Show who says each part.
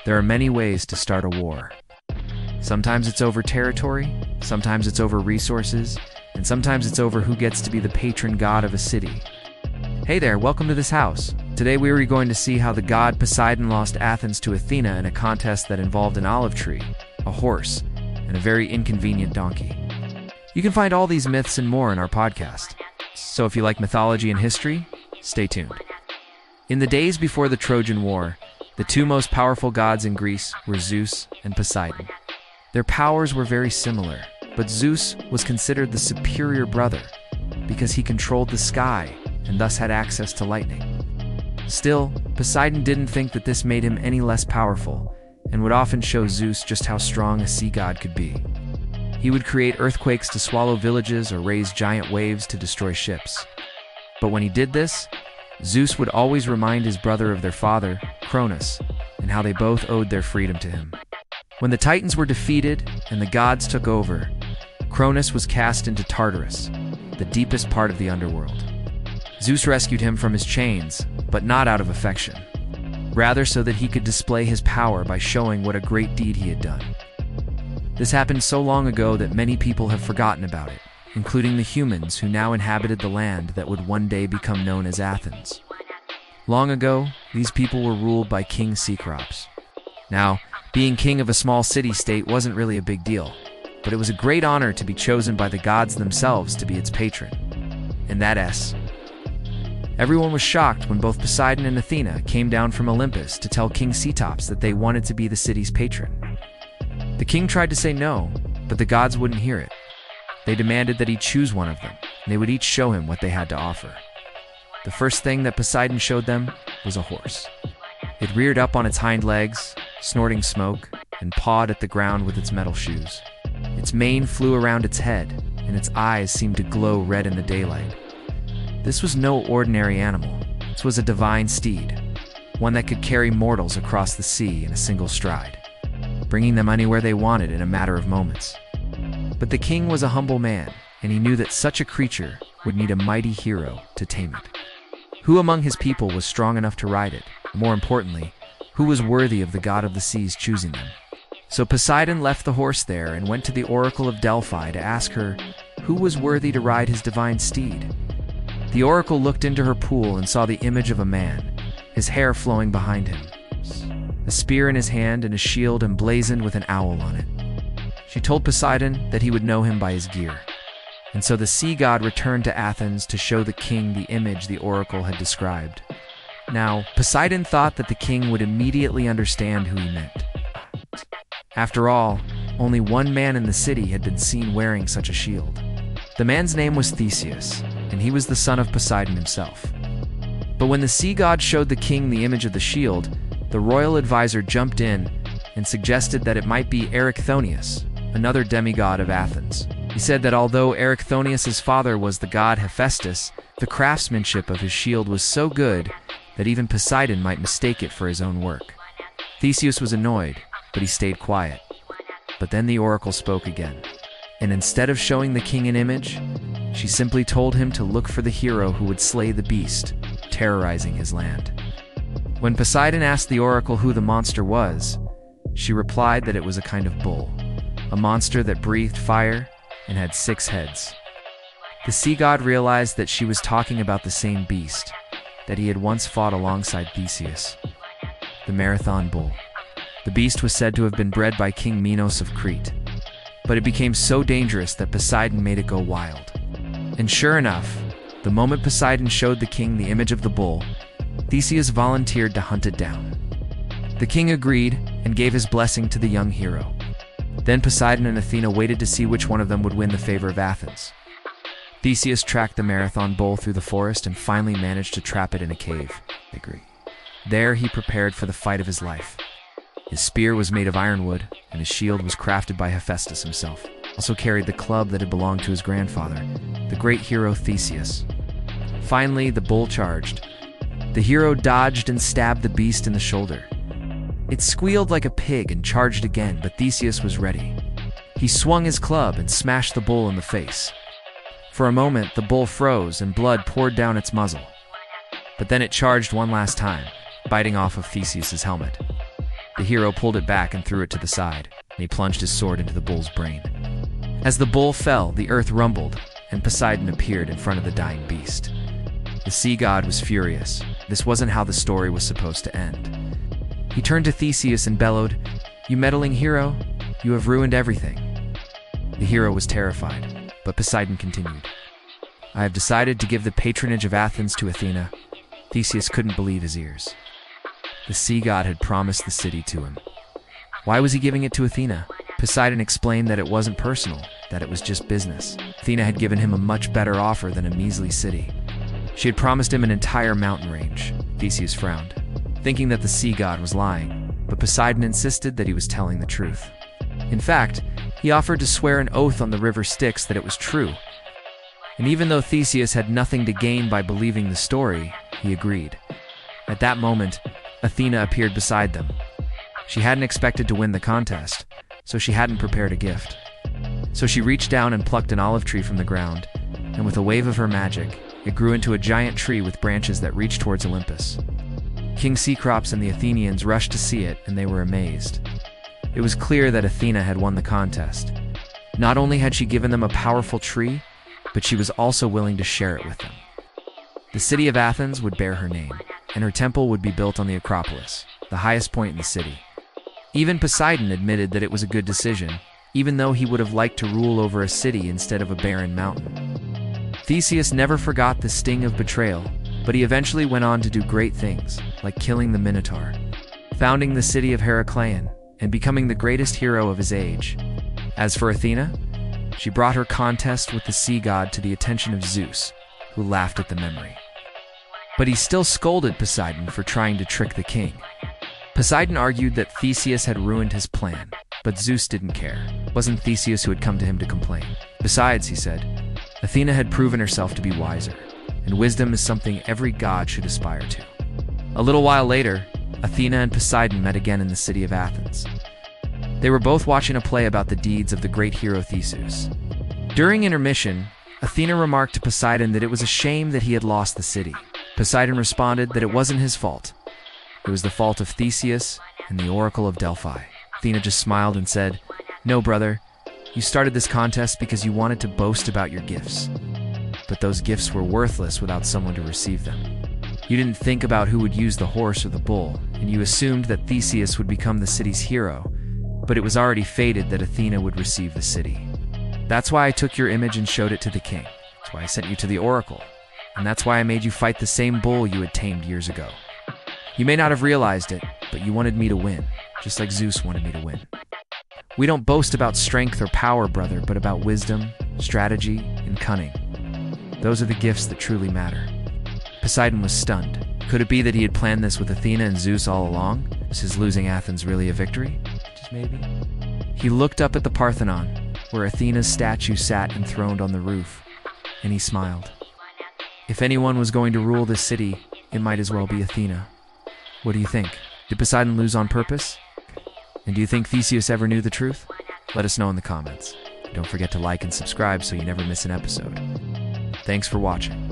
Speaker 1: There are many ways to start a war. Sometimes it's over territory, sometimes it's over resources, and sometimes it's over who gets to be the patron god of a city. Hey there, welcome to this house. Today we are going to see how the god Poseidon lost Athens to Athena in a contest that involved an olive tree, a horse, and a very inconvenient donkey. You can find all these myths and more in our podcast. So if you like mythology and history, stay tuned. In the days before the Trojan War, the two most powerful gods in Greece were Zeus and Poseidon. Their powers were very similar, but Zeus was considered the superior brother because he controlled the sky and thus had access to lightning. Still, Poseidon didn't think that this made him any less powerful and would often show Zeus just how strong a sea god could be. He would create earthquakes to swallow villages or raise giant waves to destroy ships. But when he did this, Zeus would always remind his brother of their father, Cronus, and how they both owed their freedom to him. When the Titans were defeated and the gods took over, Cronus was cast into Tartarus, the deepest part of the underworld. Zeus rescued him from his chains, but not out of affection, rather so that he could display his power by showing what a great deed he had done. This happened so long ago that many people have forgotten about it, including the humans who now inhabited the land that would one day become known as Athens. Long ago, these people were ruled by King Cecrops. Now, being king of a small city-state wasn't really a big deal, but it was a great honor to be chosen by the gods themselves to be its patron. And that S. Everyone was shocked when both Poseidon and Athena came down from Olympus to tell King Cecrops that they wanted to be the city's patron. The king tried to say no, but the gods wouldn't hear it. They demanded that he choose one of them, and they would each show him what they had to offer. The first thing that Poseidon showed them was a horse. It reared up on its hind legs, snorting smoke, and pawed at the ground with its metal shoes. Its mane flew around its head, and its eyes seemed to glow red in the daylight. This was no ordinary animal. This was a divine steed, one that could carry mortals across the sea in a single stride, bringing them anywhere they wanted in a matter of moments. But the king was a humble man, and he knew that such a creature would need a mighty hero to tame it. Who among his people was strong enough to ride it? More importantly, who was worthy of the god of the seas choosing them? So Poseidon left the horse there and went to the oracle of Delphi to ask her who was worthy to ride his divine steed. The oracle looked into her pool and saw the image of a man, his hair flowing behind him, a spear in his hand and a shield emblazoned with an owl on it. She told Poseidon that he would know him by his gear. And so the sea god returned to Athens to show the king the image the oracle had described. Now, Poseidon thought that the king would immediately understand who he meant. After all, only one man in the city had been seen wearing such a shield. The man's name was Theseus, and he was the son of Poseidon himself. But when the sea god showed the king the image of the shield, the royal advisor jumped in and suggested that it might be Erichthonius, another demigod of Athens. He said that although Erichthonius' father was the god Hephaestus, the craftsmanship of his shield was so good that even Poseidon might mistake it for his own work. Theseus was annoyed, but he stayed quiet. But then the oracle spoke again, and instead of showing the king an image, she simply told him to look for the hero who would slay the beast, terrorizing his land. When Poseidon asked the oracle who the monster was, she replied that it was a kind of bull, a monster that breathed fire and had 6 heads. The sea god realized that she was talking about the same beast that he had once fought alongside Theseus, the Marathon bull. The beast was said to have been bred by King Minos of Crete, but it became so dangerous that Poseidon made it go wild. And sure enough, the moment Poseidon showed the king the image of the bull, Theseus volunteered to hunt it down. The king agreed and gave his blessing to the young hero. Then Poseidon and Athena waited to see which one of them would win the favor of Athens. Theseus tracked the Marathon bull through the forest and finally managed to trap it in a cave. There he prepared for the fight of his life. His spear was made of ironwood, and his shield was crafted by Hephaestus himself. Also carried the club that had belonged to his grandfather, the great hero Theseus. Finally, the bull charged. The hero dodged and stabbed the beast in the shoulder. It squealed like a pig and charged again, but Theseus was ready. He swung his club and smashed the bull in the face. For a moment, the bull froze and blood poured down its muzzle. But then it charged one last time, biting off of Theseus's helmet. The hero pulled it back and threw it to the side, and he plunged his sword into the bull's brain. As the bull fell, the earth rumbled, and Poseidon appeared in front of the dying beast. The sea god was furious. This wasn't how the story was supposed to end. He turned to Theseus and bellowed, "You meddling hero, you have ruined everything." The hero was terrified, but Poseidon continued, "I have decided to give the patronage of Athens to Athena." Theseus couldn't believe his ears. The sea god had promised the city to him. Why was he giving it to Athena? Poseidon explained that it wasn't personal, that it was just business. Athena had given him a much better offer than a measly city. She had promised him an entire mountain range. Theseus frowned, thinking that the sea god was lying, but Poseidon insisted that he was telling the truth. In fact, he offered to swear an oath on the river Styx that it was true. And even though Theseus had nothing to gain by believing the story, he agreed. At that moment, Athena appeared beside them. She hadn't expected to win the contest, so she hadn't prepared a gift. So she reached down and plucked an olive tree from the ground, and with a wave of her magic, it grew into a giant tree with branches that reached towards Olympus. King Cecrops and the Athenians rushed to see it, and they were amazed. It was clear that Athena had won the contest. Not only had she given them a powerful tree, but she was also willing to share it with them. The city of Athens would bear her name, and her temple would be built on the Acropolis, the highest point in the city. Even Poseidon admitted that it was a good decision, even though he would have liked to rule over a city instead of a barren mountain. Theseus never forgot the sting of betrayal, but he eventually went on to do great things, like killing the Minotaur, founding the city of Heracleion, and becoming the greatest hero of his age. As for Athena, she brought her contest with the sea god to the attention of Zeus, who laughed at the memory. But he still scolded Poseidon for trying to trick the king. Poseidon argued that Theseus had ruined his plan, but Zeus didn't care. It wasn't Theseus who had come to him to complain. Besides, he said, Athena had proven herself to be wiser, and wisdom is something every god should aspire to. A little while later, Athena and Poseidon met again in the city of Athens. They were both watching a play about the deeds of the great hero Theseus. During intermission, Athena remarked to Poseidon that it was a shame that he had lost the city. Poseidon responded that it wasn't his fault. It was the fault of Theseus and the Oracle of Delphi. Athena just smiled and said, "No, brother, you started this contest because you wanted to boast about your gifts. But those gifts were worthless without someone to receive them. You didn't think about who would use the horse or the bull, and you assumed that Theseus would become the city's hero, but it was already fated that Athena would receive the city. That's why I took your image and showed it to the king. That's why I sent you to the oracle. And that's why I made you fight the same bull you had tamed years ago. You may not have realized it, but you wanted me to win, just like Zeus wanted me to win. We don't boast about strength or power, brother, but about wisdom, strategy, and cunning. Those are the gifts that truly matter." Poseidon was stunned. Could it be that he had planned this with Athena and Zeus all along? Was his losing Athens really a victory? Just maybe? He looked up at the Parthenon, where Athena's statue sat enthroned on the roof, and he smiled. If anyone was going to rule this city, it might as well be Athena. What do you think? Did Poseidon lose on purpose? And do you think Theseus ever knew the truth? Let us know in the comments. Don't forget to like and subscribe so you never miss an episode. Thanks for watching.